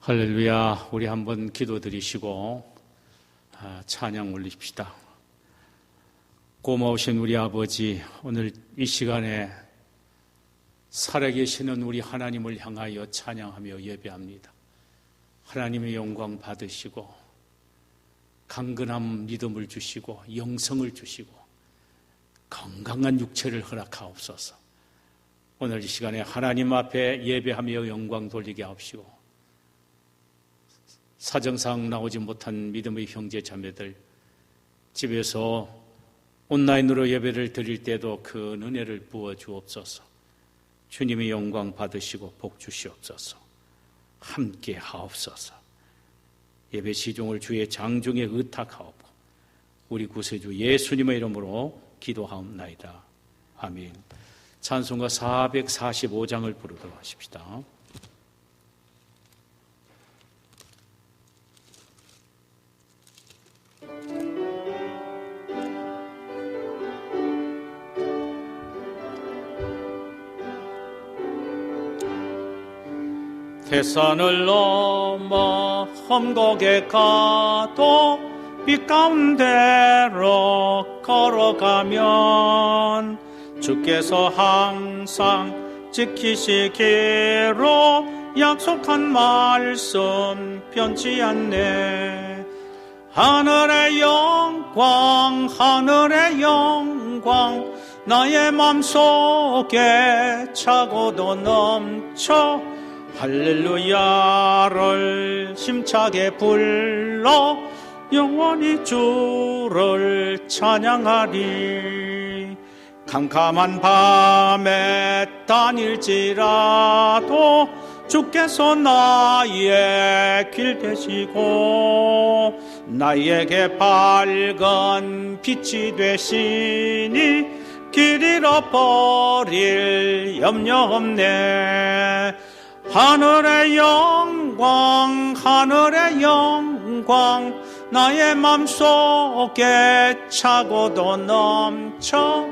할렐루야. 우리 한번 기도드리시고 찬양 올립시다. 고마우신 우리 아버지, 오늘 이 시간에 살아계시는 우리 하나님을 향하여 찬양하며 예배합니다. 하나님의 영광 받으시고 강건한 믿음을 주시고 영성을 주시고 건강한 육체를 허락하옵소서. 오늘 이 시간에 하나님 앞에 예배하며 영광 돌리게 하옵시고, 사정상 나오지 못한 믿음의 형제 자매들, 집에서 온라인으로 예배를 드릴 때도 그 은혜를 부어 주옵소서. 주님의 영광 받으시고 복 주시옵소서. 함께 하옵소서. 예배 시종을 주의 장중에 의탁하옵고 우리 구세주 예수님의 이름으로 기도하옵나이다. 아멘. 찬송가 445장을 부르도록 하십시다. 태산을 넘어 험곡에 가도 빛 가운데로 걸어가면 주께서 항상 지키시기로 약속한 말씀 변치 않네. 하늘의 영광, 하늘의 영광, 나의 맘속에 차고도 넘쳐 할렐루야를 힘차게 불러 영원히 주를 찬양하리. 캄캄한 밤에 다닐지라도 주께서 나의 길 되시고 나에게 밝은 빛이 되시니 길 잃어버릴 염려 없네. 하늘의 영광, 하늘의 영광, 나의 맘속에 차고도 넘쳐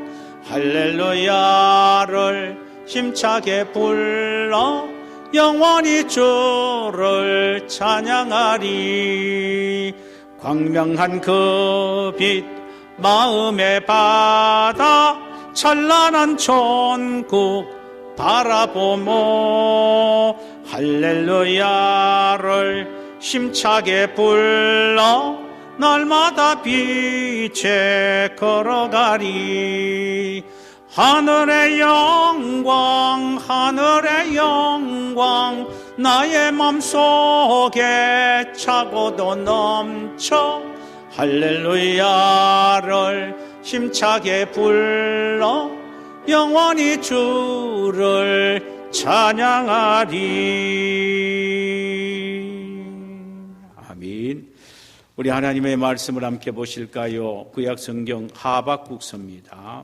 할렐루야를 힘차게 불러 영원히 주를 찬양하리. 광명한 그 빛 마음에 받아 찬란한 천국 바라보모 할렐루야를 힘차게 불러 날마다 빛에 걸어가리. 하늘의 영광, 하늘의 영광, 나의 맘속에 차고도 넘쳐 할렐루야를 힘차게 불러 영원히 주를 찬양하리. 아멘. 우리 하나님의 말씀을 함께 보실까요? 구약성경 하박국서입니다.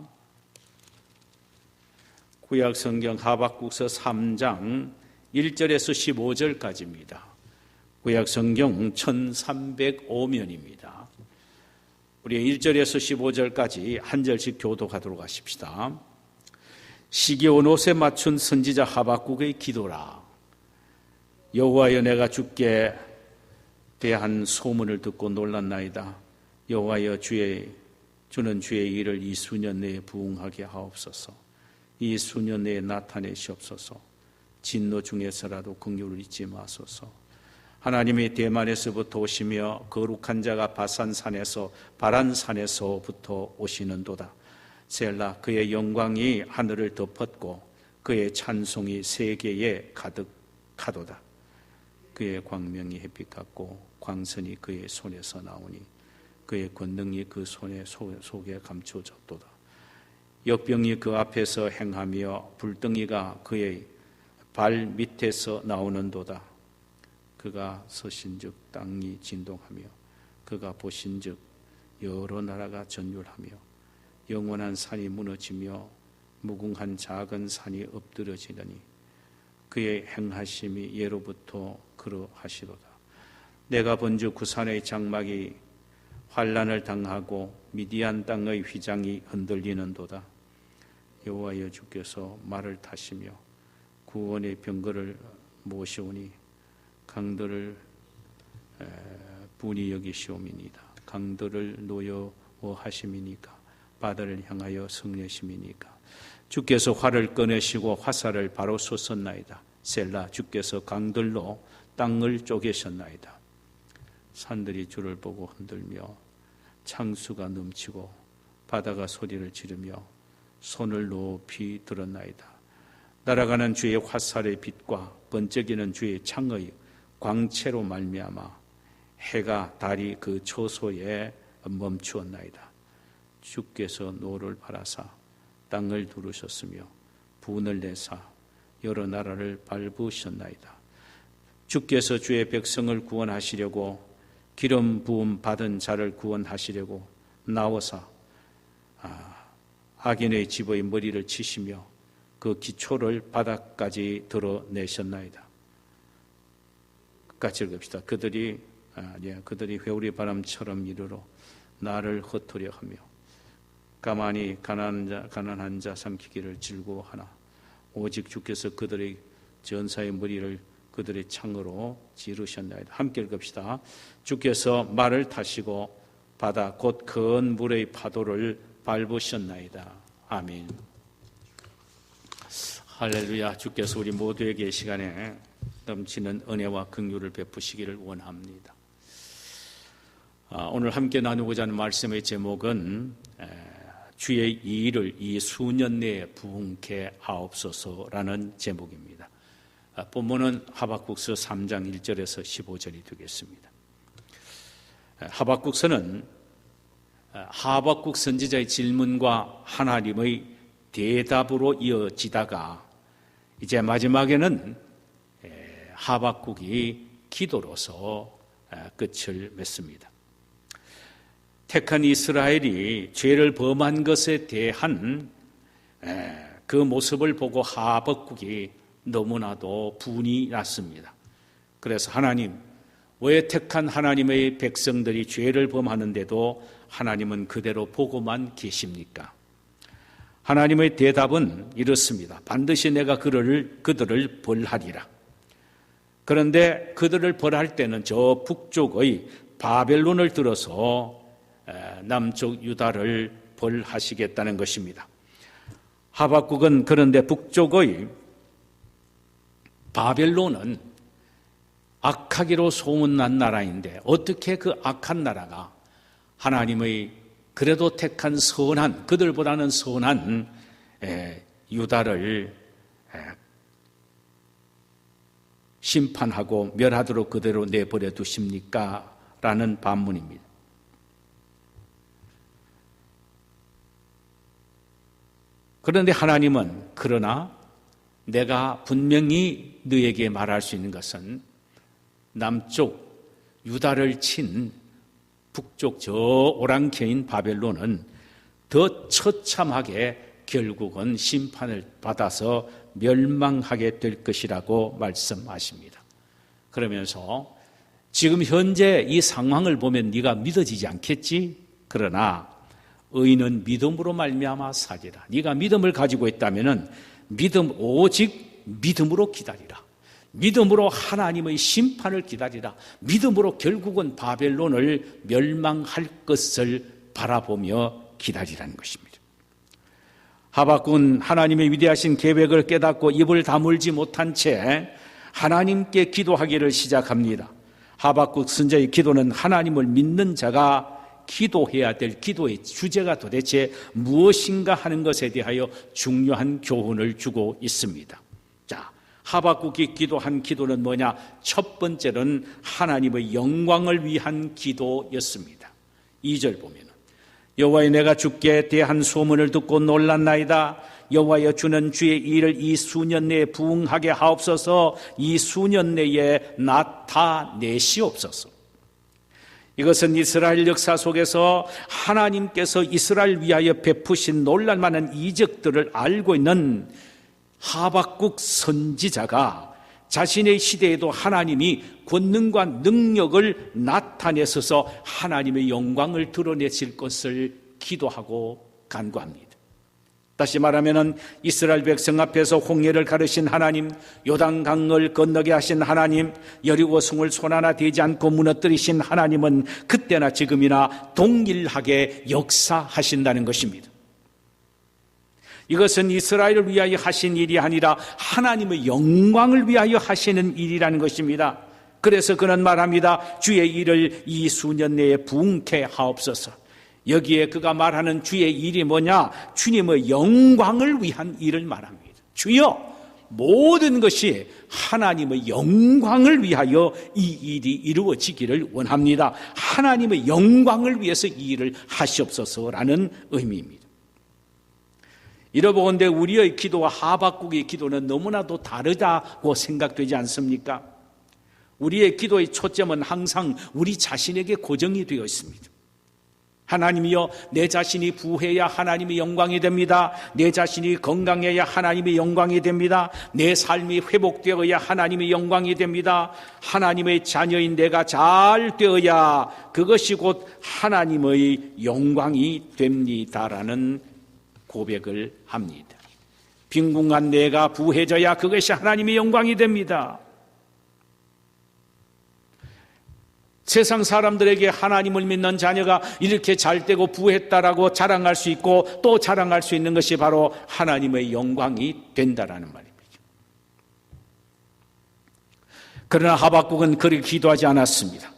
구약성경 하박국서 3장 1절에서 15절까지입니다. 구약성경 1305면입니다. 우리 1절에서 15절까지 한 절씩 교독하도록 하십시다. 시기 온 옷에 맞춘 선지자 하박국의 기도라. 여호와여, 내가 주께 대한 소문을 듣고 놀랐나이다. 여호와여, 주는 주의 일을 이 수년 내에 부응하게 하옵소서. 이 수년 내에 나타내시옵소서. 진노 중에서라도 긍휼을 잊지 마소서. 하나님이 대만에서부터 오시며 거룩한 자가 바란산에서부터 오시는도다. 셀라. 그의 영광이 하늘을 덮었고 그의 찬송이 세계에 가득하도다. 그의 광명이 햇빛 같고 광선이 그의 손에서 나오니 그의 권능이 그 손에 속에 감춰졌도다. 역병이 그 앞에서 행하며 불덩이가 그의 발 밑에서 나오는도다. 그가 서신즉 땅이 진동하며 그가 보신즉 여러 나라가 전율하며 영원한 산이 무너지며 무궁한 작은 산이 엎드러지더니 그의 행하심이 예로부터 그러하시도다. 내가 본즉 그 산의 장막이 환난을 당하고 미디안 땅의 휘장이 흔들리는도다. 여호와여, 주께서 말을 타시며 구원의 병거를 모시오니 강들을 분이 여기시옵이니이다. 강들을 노여워하심이니까 바다를 향하여 성내심이니까 주께서 활을 꺼내시고 화살을 바로 쏘셨나이다. 셀라 주께서 강들로 땅을 쪼개셨나이다. 산들이 주를 보고 흔들며 창수가 넘치고 바다가 소리를 지르며 손을 높이 들었나이다. 날아가는 주의 화살의 빛과 번쩍이는 주의 창의 광채로 말미암아 해가 달이 그 초소에 멈추었나이다. 주께서 노를 바라사 땅을 두르셨으며 분을 내사 여러 나라를 밟으셨나이다. 주께서 주의 백성을 구원하시려고 기름 부음 받은 자를 구원하시려고 나오사 악인의 집의 머리를 치시며 그 기초를 바닥까지 드러내셨나이다. 같이 읽읍시다. 그들이 회오리 바람처럼 이르러 나를 흩으려 하며 가만히 가난한 자 삼키기를 즐거워하나 오직 주께서 그들의 전사의 머리를 그들의 창으로 지르셨나이다. 함께 읽읍시다. 주께서 말을 타시고 바다 곧 큰 물의 파도를 밟으셨나이다. 아멘. 할렐루야. 주께서 우리 모두에게 이 시간에 넘치는 은혜와 긍휼을 베푸시기를 원합니다. 오늘 함께 나누고자 하는 말씀의 제목은 주의 일을 이 수년 내에 부흥케 하옵소서라는 제목입니다. 본문은 하박국서 3장 1절에서 15절이 되겠습니다. 하박국서는 하박국 선지자의 질문과 하나님의 대답으로 이어지다가 이제 마지막에는 하박국이 기도로서 끝을 맺습니다. 택한 이스라엘이 죄를 범한 것에 대한 그 모습을 보고 하박국이 너무나도 분이 났습니다. 그래서 하나님, 왜 택한 하나님의 백성들이 죄를 범하는데도 하나님은 그대로 보고만 계십니까? 하나님의 대답은 이렇습니다. 반드시 내가 그들을 벌하리라. 그런데 그들을 벌할 때는 저 북쪽의 바벨론을 들어서 남쪽 유다를 벌하시겠다는 것입니다. 하박국은 그런데 북쪽의 바벨론은 악하기로 소문난 나라인데 어떻게 그 악한 나라가 하나님의 그래도 택한 선한, 그들보다는 선한 유다를 심판하고 멸하도록 그대로 내버려 두십니까? 라는 반문입니다. 그런데 하나님은 그러나 내가 분명히 너에게 말할 수 있는 것은 남쪽 유다를 친 북쪽 저 오랑캐인 바벨론은 더 처참하게 결국은 심판을 받아서 멸망하게 될 것이라고 말씀하십니다. 그러면서 지금 현재 이 상황을 보면 네가 믿어지지 않겠지? 그러나 의인은 믿음으로 말미암아 살리라. 네가 믿음을 가지고 있다면은 오직 믿음으로 기다리라. 믿음으로 하나님의 심판을 기다리라. 믿음으로 결국은 바벨론을 멸망할 것을 바라보며 기다리라는 것입니다. 하박국은 하나님의 위대하신 계획을 깨닫고 입을 다물지 못한 채 하나님께 기도하기를 시작합니다. 하박국 선지자의 기도는 하나님을 믿는 자가 기도해야 될 기도의 주제가 도대체 무엇인가 하는 것에 대하여 중요한 교훈을 주고 있습니다. 자, 하박국이 기도한 기도는 뭐냐? 첫 번째는 하나님의 영광을 위한 기도였습니다. 2절 보면 여호와여 내가 주께 대한 소문을 듣고 놀랐나이다. 여호와여 주는 주의 일을 이 수년 내에 부응하게 하옵소서. 이 수년 내에 나타내시옵소서. 이것은 이스라엘 역사 속에서 하나님께서 이스라엘 위하여 베푸신 놀랄만한 이적들을 알고 있는 하박국 선지자가 자신의 시대에도 하나님이 권능과 능력을 나타내셔서 하나님의 영광을 드러내실 것을 기도하고 간구합니다. 다시 말하면 이스라엘 백성 앞에서 홍해를 가르신 하나님, 요단강을 건너게 하신 하나님, 여리고 성을 손 하나 대지 않고 무너뜨리신 하나님은 그때나 지금이나 동일하게 역사하신다는 것입니다. 이것은 이스라엘을 위하여 하신 일이 아니라 하나님의 영광을 위하여 하시는 일이라는 것입니다. 그래서 그는 말합니다. 주의 일을 이 수년 내에 부응케 하옵소서. 여기에 그가 말하는 주의 일이 뭐냐? 주님의 영광을 위한 일을 말합니다. 주여, 모든 것이 하나님의 영광을 위하여 이 일이 이루어지기를 원합니다. 하나님의 영광을 위해서 이 일을 하시옵소서라는 의미입니다. 이러보건대 우리의 기도와 하박국의 기도는 너무나도 다르다고 생각되지 않습니까? 우리의 기도의 초점은 항상 우리 자신에게 고정이 되어 있습니다. 하나님이여, 내 자신이 부해야 하나님의 영광이 됩니다. 내 자신이 건강해야 하나님의 영광이 됩니다. 내 삶이 회복되어야 하나님의 영광이 됩니다. 하나님의 자녀인 내가 잘 되어야 그것이 곧 하나님의 영광이 됩니다라는 고백을 합니다. 빈궁한 내가 부해져야 그것이 하나님의 영광이 됩니다. 세상 사람들에게 하나님을 믿는 자녀가 이렇게 잘되고 부했다라고 자랑할 수 있고 또 자랑할 수 있는 것이 바로 하나님의 영광이 된다라는 말입니다. 그러나 하박국은 그렇게 기도하지 않았습니다.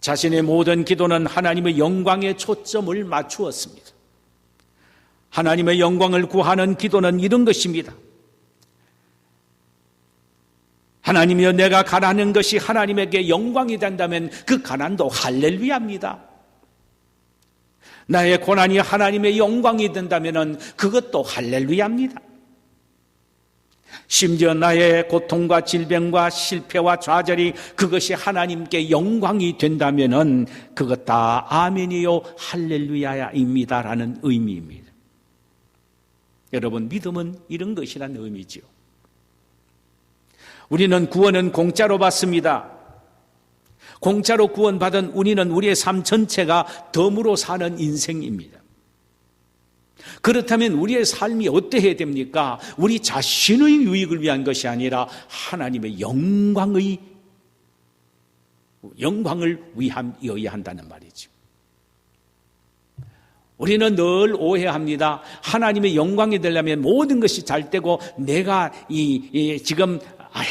자신의 모든 기도는 하나님의 영광에 초점을 맞추었습니다. 하나님의 영광을 구하는 기도는 이런 것입니다. 하나님이여, 내가 가난한 것이 하나님에게 영광이 된다면 그 가난도 할렐루야입니다. 나의 고난이 하나님의 영광이 된다면 그것도 할렐루야입니다. 심지어 나의 고통과 질병과 실패와 좌절이 그것이 하나님께 영광이 된다면 그것 다 아멘이요 할렐루야입니다라는 의미입니다. 여러분, 믿음은 이런 것이라는 의미지요. 우리는 구원은 공짜로 받습니다. 공짜로 구원받은 우리는 우리의 삶 전체가 덤으로 사는 인생입니다. 그렇다면 우리의 삶이 어떠해야 됩니까? 우리 자신의 유익을 위한 것이 아니라 하나님의 영광을 위함이어야 한다는 말이죠. 우리는 늘 오해합니다. 하나님의 영광이 되려면 모든 것이 잘 되고 내가 지금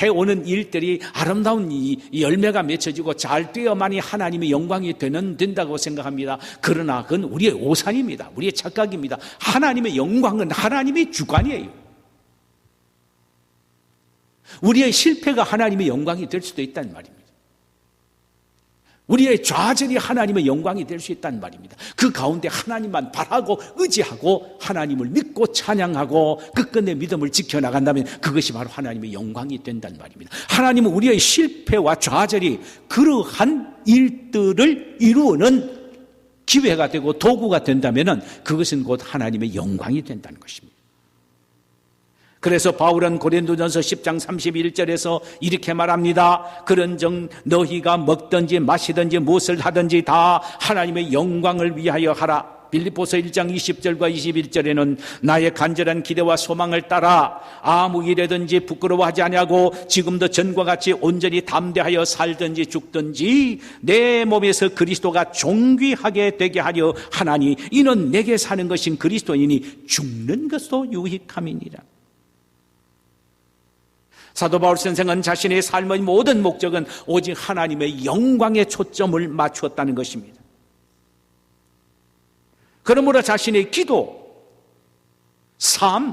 해오는 일들이 아름다운 이 열매가 맺혀지고 잘 되어만이 하나님의 영광이 된다고 생각합니다. 그러나 그건 우리의 오산입니다. 우리의 착각입니다. 하나님의 영광은 하나님의 주관이에요. 우리의 실패가 하나님의 영광이 될 수도 있다는 말입니다. 우리의 좌절이 하나님의 영광이 될 수 있다는 말입니다. 그 가운데 하나님만 바라고 의지하고 하나님을 믿고 찬양하고 끝끝내 믿음을 지켜나간다면 그것이 바로 하나님의 영광이 된다는 말입니다. 하나님은 우리의 실패와 좌절이 그러한 일들을 이루는 기회가 되고 도구가 된다면 그것은 곧 하나님의 영광이 된다는 것입니다. 그래서 바울은 고린도전서 10장 31절에서 이렇게 말합니다. 그런즉 너희가 먹든지 마시든지 무엇을 하든지 다 하나님의 영광을 위하여 하라. 빌립보서 1장 20절과 21절에는 나의 간절한 기대와 소망을 따라 아무 일에든지 부끄러워하지 아니하고 지금도 전과 같이 온전히 담대하여 살든지 죽든지 내 몸에서 그리스도가 존귀하게 되게 하려 하나니 이는 내게 사는 것인 그리스도이니 죽는 것도 유익함이니라. 사도 바울 선생은 자신의 삶의 모든 목적은 오직 하나님의 영광에 초점을 맞추었다는 것입니다. 그러므로 자신의 기도, 삶,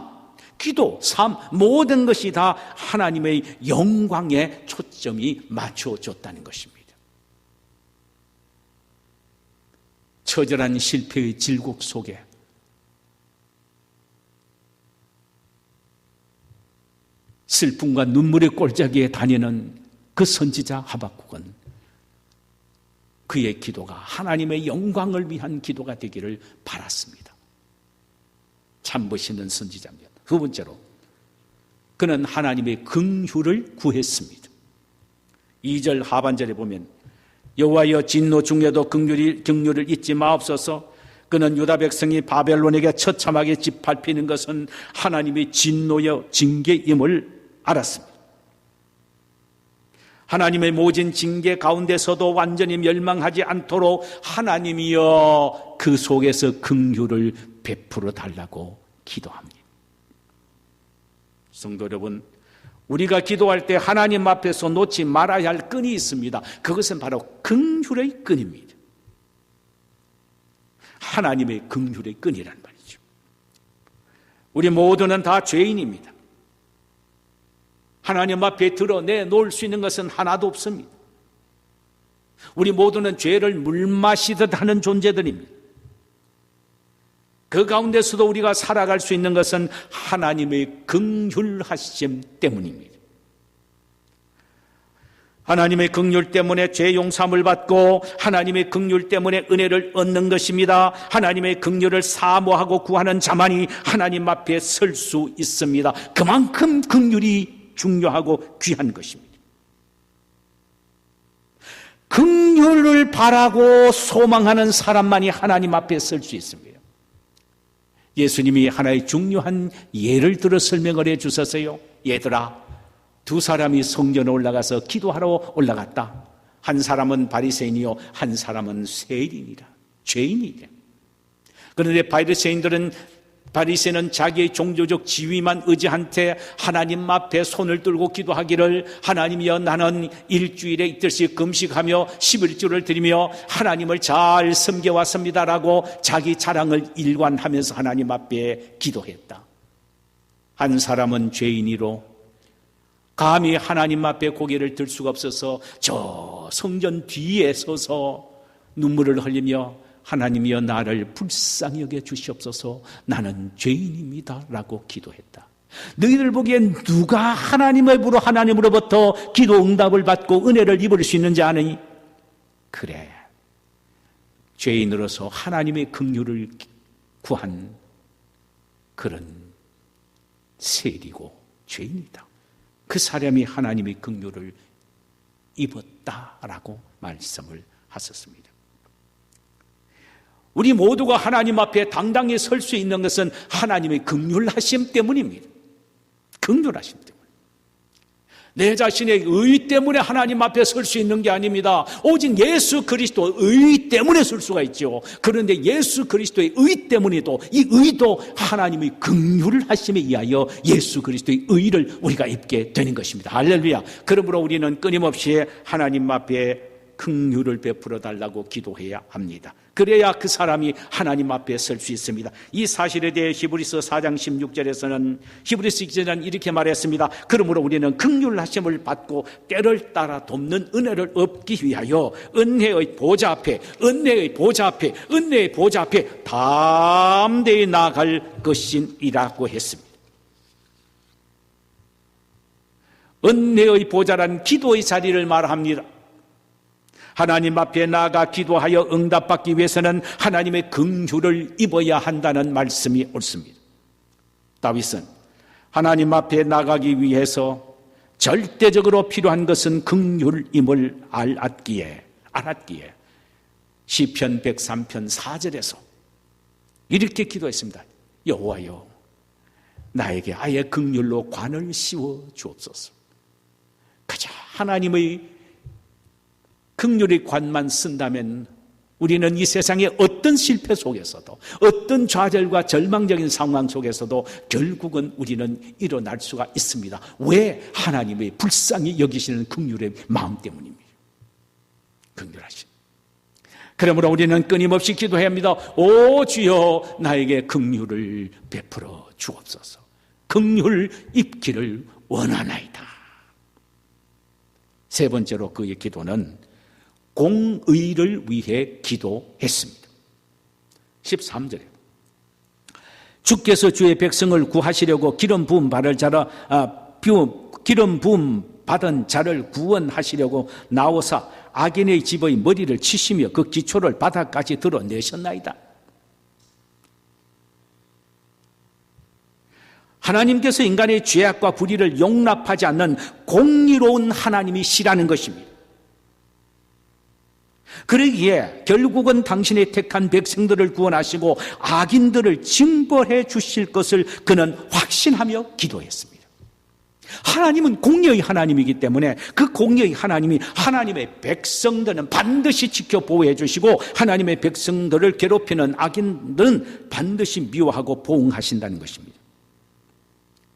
모든 것이 다 하나님의 영광에 초점이 맞춰졌다는 것입니다. 처절한 실패의 질곡 속에 슬픔과 눈물의 꼴짝이에 다니는 그 선지자 하박국은 그의 기도가 하나님의 영광을 위한 기도가 되기를 바랐습니다. 참 멋있는 선지자입니다. 두 번째로 그는 하나님의 긍휼을 구했습니다. 2절 하반절에 보면 여호와여 진노 중에도 긍휼을 잊지 마옵소서. 그는 유다 백성이 바벨론에게 처참하게 짓밟히는 것은 하나님의 진노여 징계임을 알았습니다. 하나님의 모진 징계 가운데서도 완전히 멸망하지 않도록 하나님이여 그 속에서 긍휼을 베풀어 달라고 기도합니다. 성도 여러분, 우리가 기도할 때 하나님 앞에서 놓지 말아야 할 끈이 있습니다. 그것은 바로 긍휼의 끈입니다. 하나님의 긍휼의 끈이란 말이죠. 우리 모두는 다 죄인입니다. 하나님 앞에 드러내놓을 수 있는 것은 하나도 없습니다. 우리 모두는 죄를 물마시듯 하는 존재들입니다. 그 가운데서도 우리가 살아갈 수 있는 것은 하나님의 긍휼하심 때문입니다. 하나님의 긍휼 때문에 죄 용서함을 받고 하나님의 긍휼 때문에 은혜를 얻는 것입니다. 하나님의 긍휼을 사모하고 구하는 자만이 하나님 앞에 설 수 있습니다. 그만큼 긍휼이 중요하고 귀한 것입니다. 긍휼을 바라고 소망하는 사람만이 하나님 앞에 설 수 있습니다. 예수님이 하나의 중요한 예를 들어 설명을 해 주셨어요. 얘들아, 두 사람이 성전에 올라가서 기도하러 올라갔다. 한 사람은 바리새인이요, 한 사람은 세리니라, 죄인이라. 그런데 바리새인은 자기의 종교적 지위만 의지한 채 하나님 앞에 손을 들고 기도하기를, 하나님이여 나는 일주일에 이틀씩 금식하며 11조를 드리며 하나님을 잘 섬겨왔습니다라고 자기 자랑을 일관하면서 하나님 앞에 기도했다. 한 사람은 죄인이로 감히 하나님 앞에 고개를 들 수가 없어서 저 성전 뒤에 서서 눈물을 흘리며 하나님이여 나를 불쌍히 여겨 주시옵소서, 나는 죄인입니다 라고 기도했다. 너희들 보기엔 누가 하나님으로부터 기도 응답을 받고 은혜를 입을 수 있는지 아느니? 그래, 죄인으로서 하나님의 긍휼을 구한 그런 세리고 죄인이다. 그 사람이 하나님의 긍휼을 입었다라고 말씀을 하셨습니다. 우리 모두가 하나님 앞에 당당히 설 수 있는 것은 하나님의 긍휼하심 때문입니다. 긍휼하심 때문에. 내 자신의 의 때문에 하나님 앞에 설 수 있는 게 아닙니다. 오직 예수 그리스도의 의 때문에 설 수가 있죠. 그런데 예수 그리스도의 의 때문에도 이 의도 하나님의 긍휼하심에 의하여 예수 그리스도의 의를 우리가 입게 되는 것입니다. 할렐루야. 그러므로 우리는 끊임없이 하나님 앞에 긍휼을 베풀어 달라고 기도해야 합니다. 그래야 그 사람이 하나님 앞에 설 수 있습니다. 이 사실에 대해 히브리서 4장 16절에서는 히브리서 기자는 이렇게 말했습니다. 그러므로 우리는 긍휼하심을 받고 때를 따라 돕는 은혜를 얻기 위하여 은혜의 보좌 앞에 담대히 나아갈 것이라고 했습니다. 은혜의 보좌란 기도의 자리를 말합니다. 하나님 앞에 나아가 기도하여 응답받기 위해서는 하나님의 긍휼을 입어야 한다는 말씀이 옳습니다. 다윗은 하나님 앞에 나가기 위해서 절대적으로 필요한 것은 긍휼임을 알았기에 시편 103편 4절에서 이렇게 기도했습니다. 여호와여, 나에게 아예 긍휼로 관을 씌워 주옵소서. 그저 하나님의 긍휼의 관만 쓴다면 우리는 이 세상의 어떤 실패 속에서도, 어떤 좌절과 절망적인 상황 속에서도 결국은 우리는 일어날 수가 있습니다. 왜? 하나님의 불쌍히 여기시는 긍휼의 마음 때문입니다. 긍휼하심. 그러므로 우리는 끊임없이 기도해야 합니다. 오 주여, 나에게 긍휼을 베풀어 주옵소서. 긍휼 입기를 원하나이다. 세 번째로 그의 기도는 공의를 위해 기도했습니다. 13절에 주께서 주의 백성을 구하시려고 기름 부음 받은 자를 구원하시려고 나오사 악인의 집의 머리를 치시며 그 기초를 바닥까지 드러내셨나이다. 하나님께서 인간의 죄악과 불의를 용납하지 않는 공의로운 하나님이시라는 것입니다. 그러기에 결국은 당신의 택한 백성들을 구원하시고 악인들을 징벌해 주실 것을 그는 확신하며 기도했습니다. 하나님은 공의의 하나님이기 때문에 그 공의의 하나님이 하나님의 백성들은 반드시 지켜 보호해 주시고 하나님의 백성들을 괴롭히는 악인들은 반드시 미워하고 보응하신다는 것입니다.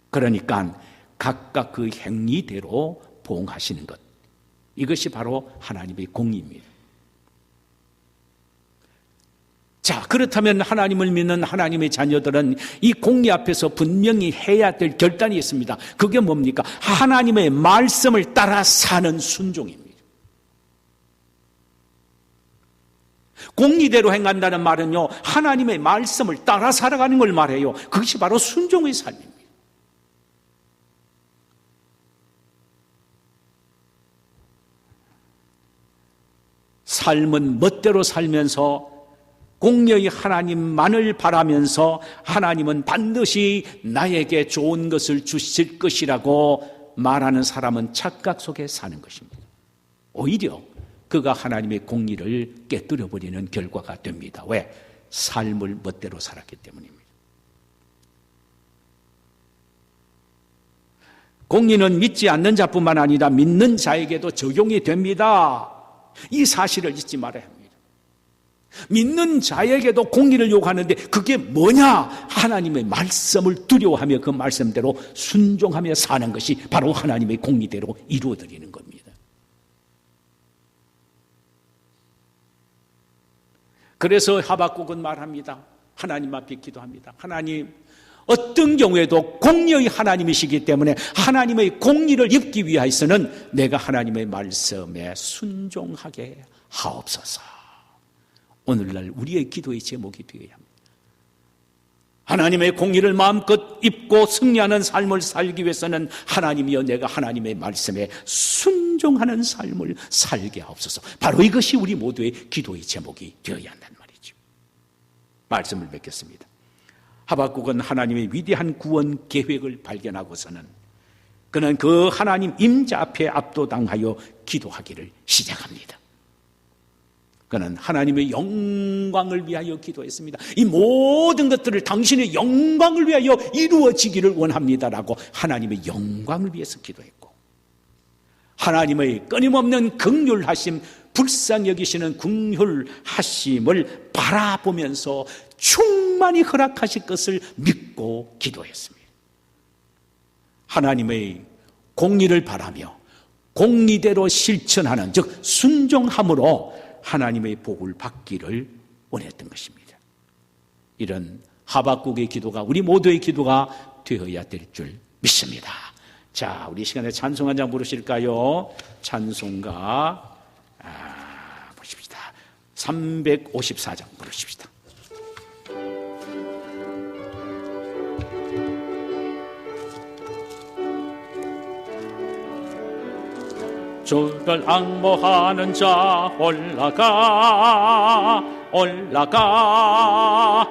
그러니까 각각 그 행위대로 보응하시는 것, 이것이 바로 하나님의 공의입니다. 자, 그렇다면 하나님을 믿는 하나님의 자녀들은 이 공의 앞에서 분명히 해야 될 결단이 있습니다. 그게 뭡니까? 하나님의 말씀을 따라 사는 순종입니다. 공의대로 행한다는 말은요, 하나님의 말씀을 따라 살아가는 걸 말해요. 그것이 바로 순종의 삶입니다. 삶은 멋대로 살면서 공의의 하나님만을 바라면서 하나님은 반드시 나에게 좋은 것을 주실 것이라고 말하는 사람은 착각 속에 사는 것입니다. 오히려 그가 하나님의 공의를 깨뜨려버리는 결과가 됩니다. 왜? 삶을 멋대로 살았기 때문입니다. 공의는 믿지 않는 자뿐만 아니라 믿는 자에게도 적용이 됩니다. 이 사실을 잊지 말아야 합니다. 믿는 자에게도 공의를 요구하는데 그게 뭐냐? 하나님의 말씀을 두려워하며 그 말씀대로 순종하며 사는 것이 바로 하나님의 공의대로 이루어드리는 겁니다. 그래서 하박국은 말합니다. 하나님 앞에 기도합니다. 하나님, 어떤 경우에도 공의의 하나님이시기 때문에 하나님의 공의를 입기 위하여서는 내가 하나님의 말씀에 순종하게 하옵소서. 오늘날 우리의 기도의 제목이 되어야 합니다. 하나님의 공의를 마음껏 입고 승리하는 삶을 살기 위해서는 하나님이여 내가 하나님의 말씀에 순종하는 삶을 살게 하옵소서. 바로 이것이 우리 모두의 기도의 제목이 되어야 한다는 말이죠. 말씀을 맺겠습니다. 하박국은 하나님의 위대한 구원 계획을 발견하고서는 그는 그 하나님 임자 앞에 압도당하여 기도하기를 시작합니다. 그는 하나님의 영광을 위하여 기도했습니다. 이 모든 것들을 당신의 영광을 위하여 이루어지기를 원합니다라고 하나님의 영광을 위해서 기도했고, 하나님의 끊임없는 긍휼하심, 불쌍히 여기시는 긍휼하심을 바라보면서 충만히 허락하실 것을 믿고 기도했습니다. 하나님의 공의를 바라며 공의대로 실천하는, 즉 순종함으로 하나님의 복을 받기를 원했던 것입니다. 이런 하박국의 기도가 우리 모두의 기도가 되어야 될 줄 믿습니다. 자, 우리 시간에 찬송 한 장 부르실까요? 찬송가 보십시다. 354장 부르십시다. 주를 앙모하는 자 올라가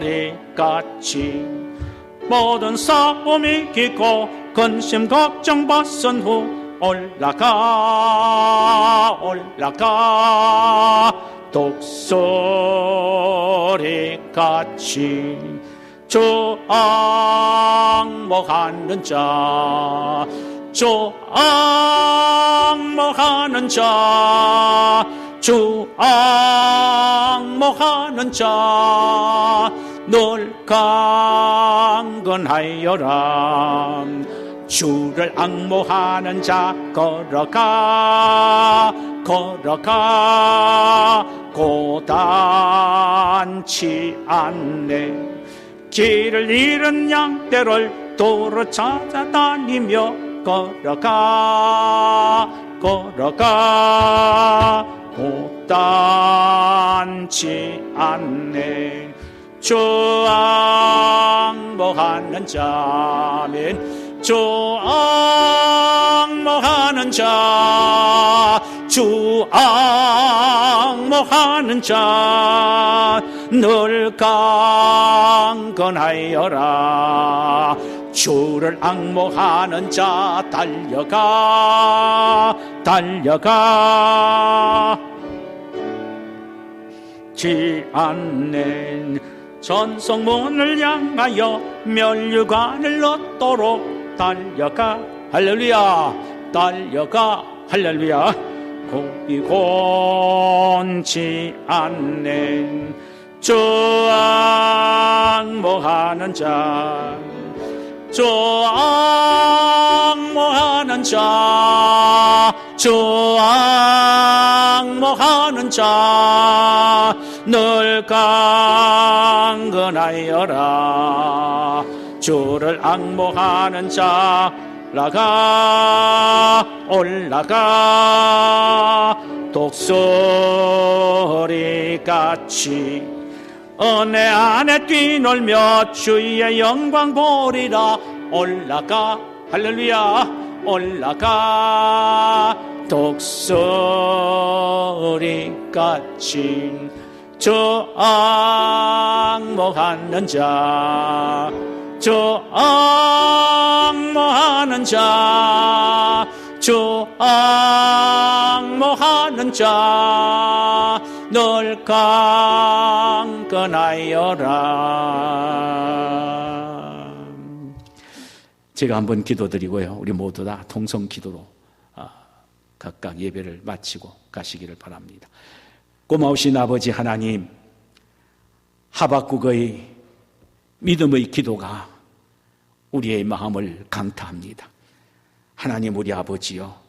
독소리같이 모든 싸움 이기고 근심 걱정 벗은 후 올라가 독소리같이 주 앙모하는 자 주 앙모하는 자 주 앙모하는 자 늘 강건하여라. 주를 앙모하는 자 걸어가 고단치 않네. 길을 잃은 양떼를 도로 찾아다니며 걸어가 고단치 않네. 주 앙모하는 자면 주 앙모하는 자 주 앙모하는 자 늘 강건하여라. 주를 앙모하는 자 달려가 달려가지 않는 전성문을 향하여 면류관을 얻도록 달려가. 할렐루야. 달려가. 할렐루야. 고비 곤지 않는 조악모하는 자, 조악모하는 자, 조악모하는 자, 늘 강건하여라. 주를 악모하는 자, 올라가 독수리같이 은혜 안에 뛰놀며 주의 영광 보리라. 올라가. 할렐루야. 올라가 독수리같이 주 악모하는 자, 주 악모하는 자, 주 악모하는 자, 늘 강건하여라. 제가 한번 기도드리고요, 우리 모두 다 통성 기도로 각각 예배를 마치고 가시기를 바랍니다. 고마우신 아버지 하나님, 하박국의 믿음의 기도가 우리의 마음을 강타합니다. 하나님, 우리 아버지여,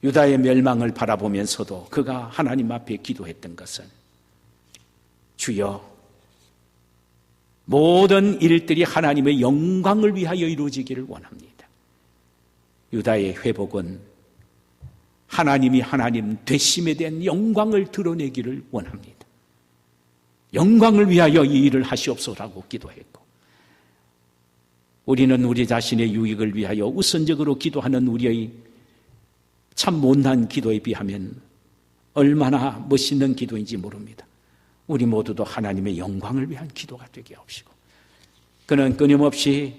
유다의 멸망을 바라보면서도 그가 하나님 앞에 기도했던 것은, 주여, 모든 일들이 하나님의 영광을 위하여 이루어지기를 원합니다. 유다의 회복은 하나님이 하나님 되심에 대한 영광을 드러내기를 원합니다. 영광을 위하여 이 일을 하시옵소서라고 기도했고, 우리는 우리 자신의 유익을 위하여 우선적으로 기도하는 우리의 참 못난 기도에 비하면 얼마나 멋있는 기도인지 모릅니다. 우리 모두도 하나님의 영광을 위한 기도가 되게 하옵시고, 그는 끊임없이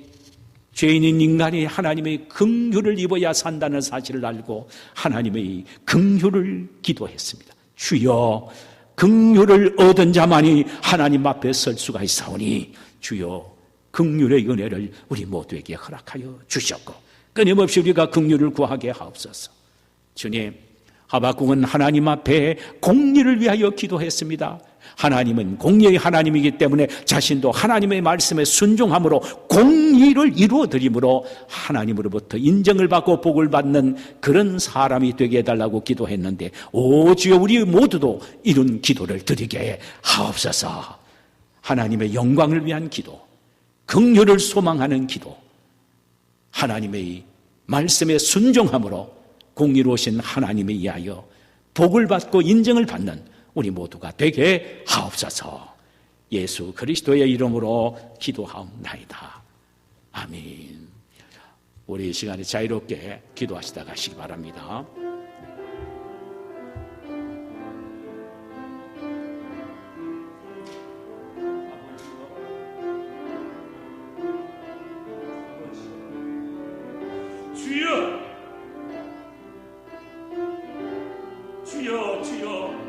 죄인인 인간이 하나님의 긍휼을 입어야 산다는 사실을 알고 하나님의 긍휼을 기도했습니다. 주여, 긍휼을 얻은 자만이 하나님 앞에 설 수가 있사오니 주여, 긍휼의 은혜를 우리 모두에게 허락하여 주셨고, 끊임없이 우리가 긍휼을 구하게 하옵소서. 주님, 하박국은 하나님 앞에 공의를 위하여 기도했습니다. 하나님은 공의의 하나님이기 때문에 자신도 하나님의 말씀에 순종함으로 공의를 이루어드림으로 하나님으로부터 인정을 받고 복을 받는 그런 사람이 되게 해달라고 기도했는데, 오 주여, 우리 모두도 이런 기도를 드리게 하옵소서. 하나님의 영광을 위한 기도, 긍휼을 소망하는 기도, 하나님의 말씀에 순종함으로 공의로우신 하나님에 의하여 복을 받고 인정을 받는 우리 모두가 되게 하옵소서. 예수 그리스도의 이름으로 기도하옵나이다. 아멘. 우리 이 시간에 자유롭게 기도하시다 가시기 바랍니다. 주여, 주여, 주여,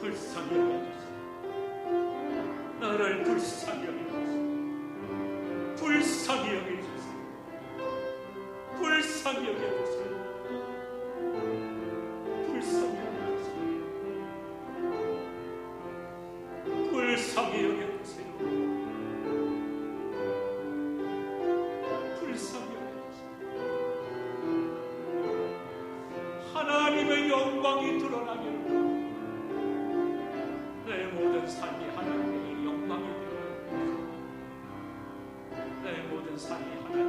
불쌍히 여겨주세요. 나를 불쌍히 여겨주세요. 불쌍히 여겨주세요. 불쌍히 여겨주세요. 불쌍히 여겨주세요. 불쌍히 여겨주세요. 불쌍히 여겨주세요. 하나님의 영광이 드러나기를, 내 모든 삶이 하나님의 영광이 되어, 내 모든 삶이 하나님의